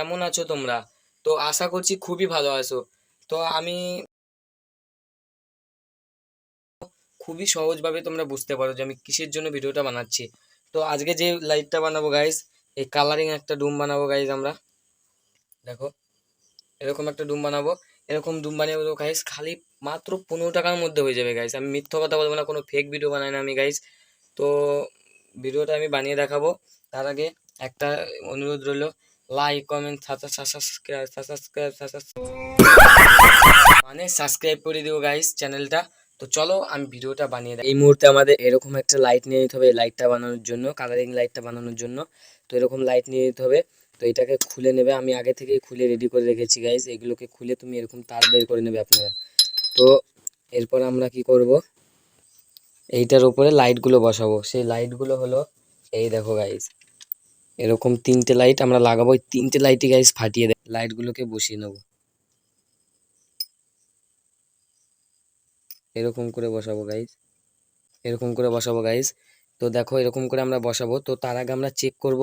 কেমন আছো তোমরা? তো আশা করছি খুবই ভালো আছো। তো আমি খুবই সহজভাবে তোমরা বুঝতে পারো যে আমি কিসের জন্য ভিডিওটা বানাচ্ছি। তো আজকে যে লাইটটা বানাবো গাইস, এই কালারিং একটা ডুম বানাবো গাইস আমরা। দেখো, এরকম একটা ডুম বানাবো। এরকম ডুম বানিয়ে দেবো গাইস, খালি মাত্র 15 টাকার মধ্যে হয়ে যাবে গাইস। আমি মিথ্যা কথা বলবো না, কোনো ফেক ভিডিও বানাই না আমি গাইস। তো ভিডিওটা আমি বানিয়ে দেখাবো। তার আগে একটা অনুরোধ রইলো, লাইক কমেন্ট মানে সাবস্ক্রাইব করে দিও গাইস চ্যানেলটা। তো চলো আমি ভিডিওটা বানিয়ে দিই। এই মুহূর্তে আমাদের এরকম একটা লাইট নিয়ে নিতে হবে, এই লাইটটা বানানোর জন্য, কালারিং লাইটটা বানানোর জন্য। তো এরকম লাইট নিয়ে নিতে হবে। তো এটাকে খুলে নেবে, আমি আগে থেকেই খুলে রেডি করে রেখেছি গাইস। এগুলোকে খুলে তুমি এরকম তার বের করে নেবে আপনারা। তো এরপর আমরা কি করব, এইটার উপরে লাইটগুলো বসাবো। সেই লাইটগুলো হলো, এই দেখো গাইস, এরকম 3টে লাইট আমরা লাগাবো। এই 3টে লাইটই গাইস ফাটিয়ে দেয়, লাইটগুলোকে বসিয়ে নেবো এরকম করে বসাবো গাইস, এরকম করে বসাবো গাইস। তো দেখো এরকম করে আমরা বসাবো। তো তার আগে আমরা চেক করব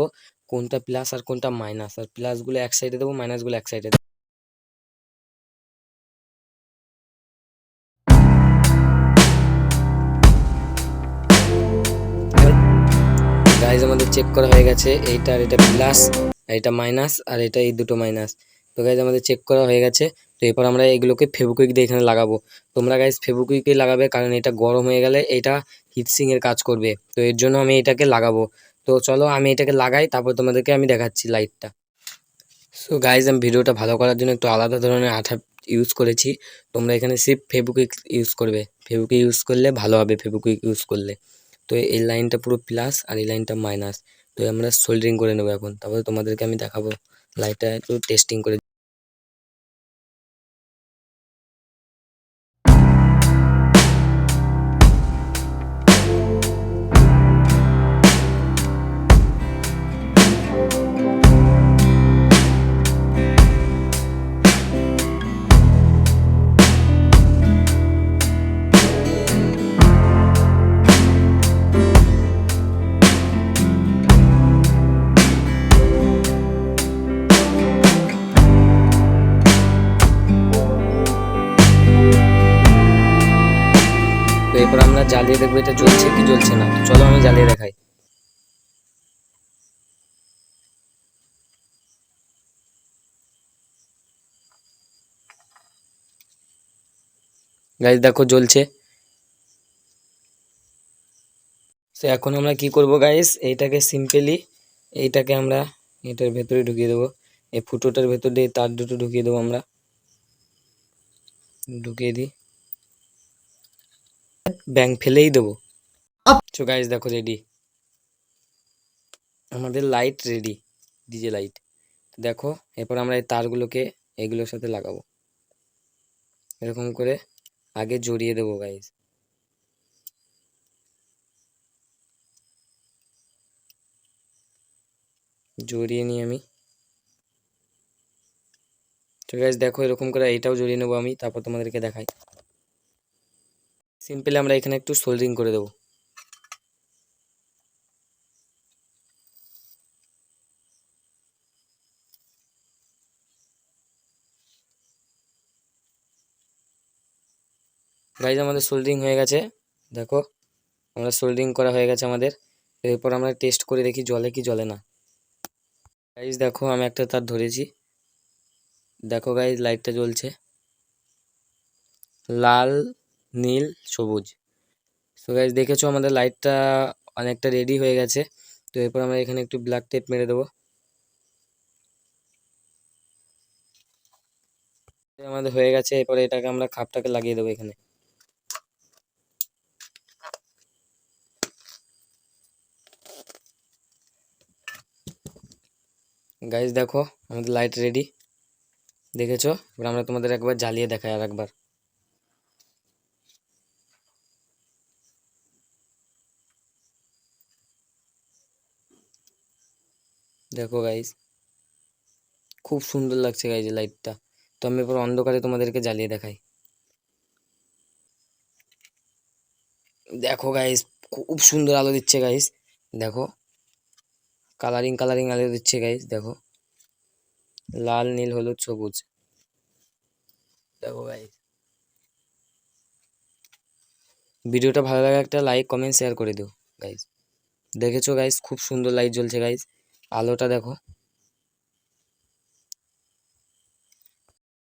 কোনটা প্লাস আর কোনটা মাইনাস। আর প্লাসগুলো এক সাইডে দেবো, মাইনাসগুলো এক সাইডে দেবো। গাইস আমাদের চেক করা হয়ে গেছে, এইটা আর এটা প্লাস, আর এটা মাইনাস, আর এটা এই দুটো মাইনাস। তো গাইস আমাদের চেক করা হয়ে গেছে। তো এরপর আমরা এগুলোকে ফেভিকুইক দিয়ে এখানে লাগাবো। তোমরা গাইস ফেভিকুইকই লাগাবে, কারণ এটা গরম হয়ে গেলে এটা হিটসিং এর কাজ করবে। তো এর জন্য আমি এটাকে লাগাবো। তো চলো আমি এটাকে লাগাই, তারপর তোমাদেরকে আমি দেখাচ্ছি লাইটটা। সো গাইজ আমি ভিডিওটা ভালো করার জন্য একটু আলাদা ধরনের আঠা ইউজ করেছি। তোমরা এখানে সির্ফ ফেভিকুইক ইউজ করবে, ফেভিকুইক ইউজ করলে ভালো হবে, ফেভিকুইক ইউজ করলে। তো এই লাইনটা পুরো প্লাস আর এই লাইনটা মাইনাস। তো আমরা সোল্ডারিং করে নেবো এখন, তারপরে তোমাদেরকে আমি দেখাবো লাইটটা একটু টেস্টিং করে। তো এরপর আমরা জ্বালিয়ে দেখবো এটা জ্বলছে কি জ্বলছে না। তো চলো আমি জ্বালিয়ে দেখাই। গাইজ দেখো জ্বলছে। তো এখন আমরা কি করব গাইস, এইটাকে সিম্পলি এইটাকে আমরা এটার ভেতরে ঢুকিয়ে দেবো। এই ফুটোটার ভেতর দিয়ে তার দুটো ঢুকিয়ে দেবো আমরা, ঢুকিয়ে দিই, ব্যাং ফেলেই দেবো। তো গাইস দেখো রেডি, আমাদের লাইট রেডি, ডিজে লাইট। দেখো এরপর আমরা এই তারগুলোকে এগুলোর সাথে লাগাবো, এরকম করে আগে জড়িয়ে দেবো গাইস। জড়িয়ে নিই আমি। তো গাইস দেখো এরকম করে এইটাও জড়িয়ে নেবো আমি, তারপর তোমাদেরকে দেখাই। সিম্পলি আমরা এখানে একটু সোল্ডারিং করে দেবো। গাইজ আমাদের সোল্ডারিং হয়ে গেছে। দেখো আমরা সোল্ডারিং করা হয়ে গেছে আমাদের। এরপর আমরা টেস্ট করে দেখি জ্বলে কি জ্বলে না। গাইজ দেখো আমি একটা তার ধরেছি, দেখো গাইজ লাইটটা জ্বলছে লাল, নীল, সবুজ। সো গাইজ দেখেছো আমাদের লাইটটা অনেকটা রেডি হয়ে গেছে। তো এরপর আমরা এখানে একটু ব্ল্যাক টেপ মেরে দেবো। আমাদের হয়ে গেছে, এরপরে এটাকে আমরা খাপটাকে লাগিয়ে দেবো এখানে। গাইজ দেখো আমাদের লাইট রেডি, দেখেছো। এবার আমরা তোমাদের একবার জ্বালিয়ে দেখাই আর একবার। দেখো গাইজ খুব সুন্দর লাগছে গাইজ লাইটটা। তো আমি এবার অন্ধকারে তোমাদেরকে জ্বালিয়ে দেখাই। দেখো গাইস খুব সুন্দর আলো দিচ্ছে গাইস, দেখো কালারিং কালারিং আলো দিচ্ছে গাইস। দেখো লাল, নীল, হলুদ, সবুজ। দেখো গাইস, ভিডিওটা ভালো লাগে একটা লাইক কমেন্ট শেয়ার করে দিও গাইস। দেখেছো গাইস, খুব সুন্দর লাইট জ্বলছে গাইস, আলোটা দেখো।